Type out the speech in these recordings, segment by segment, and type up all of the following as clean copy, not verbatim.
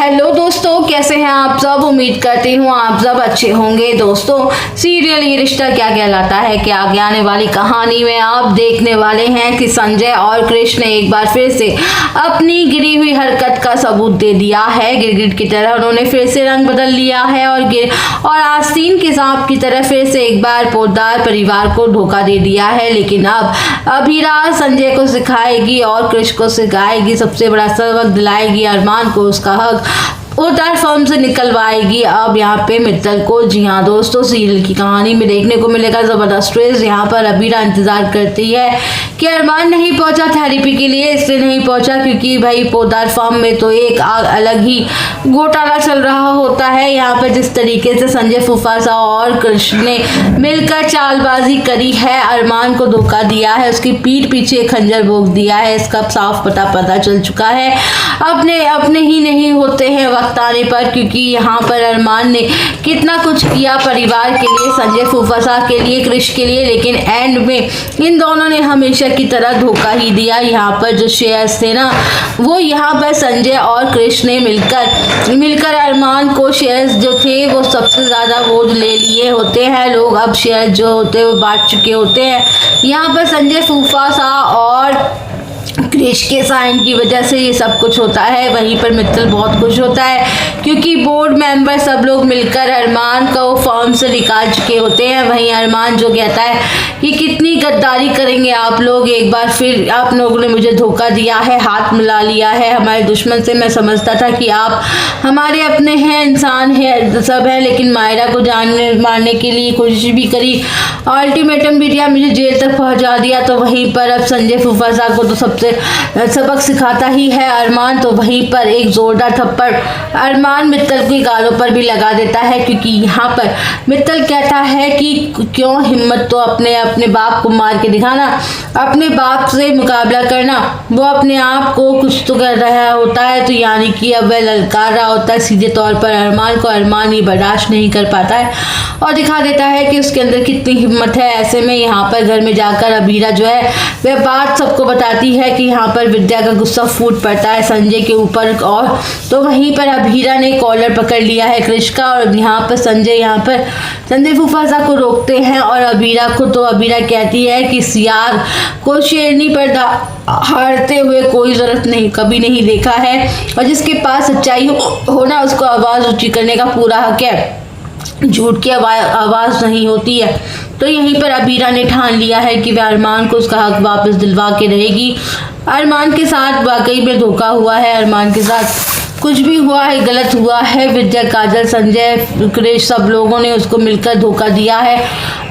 Hello दोस्तों, कैसे हैं आप सब। उम्मीद करती हूँ आप सब अच्छे होंगे। दोस्तों, सीरियल ये रिश्ता क्या कहलाता है कि आगे आने वाली कहानी में आप देखने वाले हैं कि संजय और कृष्ण ने एक बार फिर से अपनी गिरी हुई हरकत का सबूत दे दिया है। गिरगिट की तरह उन्होंने फिर से रंग बदल लिया है और आस्तीन के सांप की तरह फिर से एक बार पोद्दार परिवार को धोखा दे दिया है। लेकिन अब अभीरा संजय को सिखाएगी और कृष्ण को सिखाएगी, सबसे बड़ा सबक दिलाएगी, अरमान को उसका हक पोद्दार फर्म से निकलवाएगी अब यहाँ पे मित्तल को। जी हाँ दोस्तों, सीरियल की कहानी में देखने को मिलेगा जबरदस्त ट्विस्ट। यहाँ पर अभीरा इंतजार करती है कि अरमान नहीं पहुंचा थेरेपी के लिए, इसलिए नहीं पहुंचा क्योंकि भाई पोद्दार फर्म में तो एक अलग ही घोटाला चल रहा होता है। यहाँ पर जिस तरीके से संजय फूफासा और कृष्ण ने मिलकर चालबाजी करी है, अरमान को धोखा दिया है, उसकी पीठ पीछे खंजर भोंक दिया है, इसका साफ पता चल चुका है। अपने ही नहीं होते हैं वक्त आने पर, क्योंकि यहाँ पर अरमान ने कितना कुछ किया परिवार के लिए, संजय फूफासा के लिए, कृष्ण के लिए, लेकिन एंड में इन दोनों ने हमेशा की तरह धोखा ही दिया। यहाँ पर जो शेयर्स थे ना, वो यहाँ पर संजय और कृष्ण ने मिलकर अरमान को शेयर्स जो थे वो सबसे ज़्यादा वो ले लिए होते हैं लोग। अब शेयर जो होते हैं वो बांट चुके होते हैं। यहाँ पर संजय फूफासा और कृष्ण के साइन की वजह से ये सब कुछ होता है। वहीं पर मित्तल बहुत खुश होता है क्योंकि बोर्ड मेंबर सब लोग मिलकर अरमान को फॉर्म से निकाल चुके होते हैं। वहीं अरमान जो कहता है कि कितनी गद्दारी करेंगे आप लोग, एक बार फिर आप लोगों ने मुझे धोखा दिया है, हाथ मिला लिया है हमारे दुश्मन से। मैं समझता था कि आप हमारे अपने हैं, इंसान है, सब है, लेकिन मायरा को मारने के लिए कोशिश भी करी, अल्टीमेटम भी दिया, मुझे जेल तक पहुंचा दिया। तो वहीं पर अब संजय फूफासा को तो सबसे सबक सिखाता ही है अरमान। तो वहीं पर एक जोरदार थप्पड़ अरमान मित्तल के गालों पर भी लगा देता है, क्योंकि यहाँ पर मित्तल कहता है कि क्यों हिम्मत तो अपने बाप को मार के दिखाना, अपने बाप से मुकाबला करना। वो अपने आप को कुछ तो कर रहा होता है, तो यानी कि अब वह ललकार रहा होता है सीधे तौर पर अरमान को। अरमान ये बर्दाश्त नहीं कर पाता है और दिखा देता है कि उसके अंदर कितनी हिम्मत है। ऐसे में यहाँ पर घर में जाकर अभीरा जो है वह बात सबको बताती है कि यहाँ पर विद्या का गुस्सा फूट पड़ता है संजय के ऊपर। और तो वहीं पर अभीरा ने कॉलर पकड़ लिया है कृष्ण का और यहाँ पर संजय फूफासा को रोकते हैं और अभीरा को। तो अभीरा कहती है कि सियार को शेरनी पर हारते हुए कोई जरूरत नहीं कभी नहीं देखा है, और जिसके पास सच्चाई होना उसको आवाज़ ऊंची करने का पूरा हक है, झूठ की आवाज़ नहीं होती है। तो यहीं पर अभीरा ने ठान लिया है कि वह अरमान को उसका हक वापस दिलवा के रहेगी। अरमान के साथ वाकई में धोखा हुआ है, अरमान के साथ कुछ भी हुआ है, गलत हुआ है। विद्या, काजल, संजय, कृष्ण सब लोगों ने उसको मिलकर धोखा दिया है।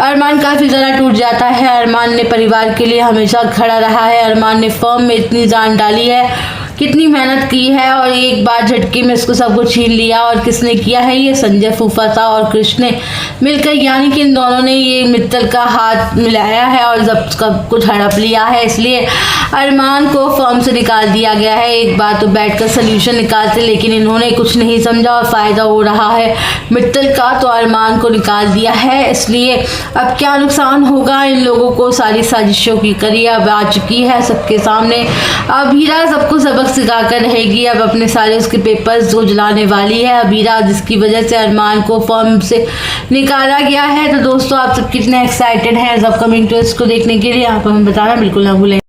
अरमान काफ़ी ज़्यादा टूट जाता है। अरमान ने परिवार के लिए हमेशा खड़ा रहा है, अरमान ने फर्म में इतनी जान डाली है, कितनी मेहनत की है, और एक बार झटके में इसको सब कुछ छीन लिया। और किसने किया है ये? संजय फूफासा और कृष्ण ने मिलकर, यानी कि इन दोनों ने ये मित्तल का हाथ मिलाया है और सब कुछ हड़प लिया है। इसलिए अरमान को फर्म से निकाल दिया गया है। एक बार तो बैठकर सोल्यूशन निकालते, लेकिन इन्होंने कुछ नहीं समझा और फ़ायदा हो रहा है मित्तल का, तो अरमान को निकाल दिया है। इसलिए अब क्या नुकसान होगा इन लोगों को, सारी साजिशों की कड़ी अब आ चुकी है सबके सामने। अभीरा सबको सबक सिखाकर रहेगी, अब अपने सारे उसके पेपर्स को जलाने वाली है अभीरा, जिसकी वजह से अरमान को फर्म से निकाला गया है। तो दोस्तों, आप सब कितने एक्साइटेड हैं अपकमिंग ट्विस्ट को देखने के लिए, यहाँ पर हम बताना बिल्कुल ना भूलें।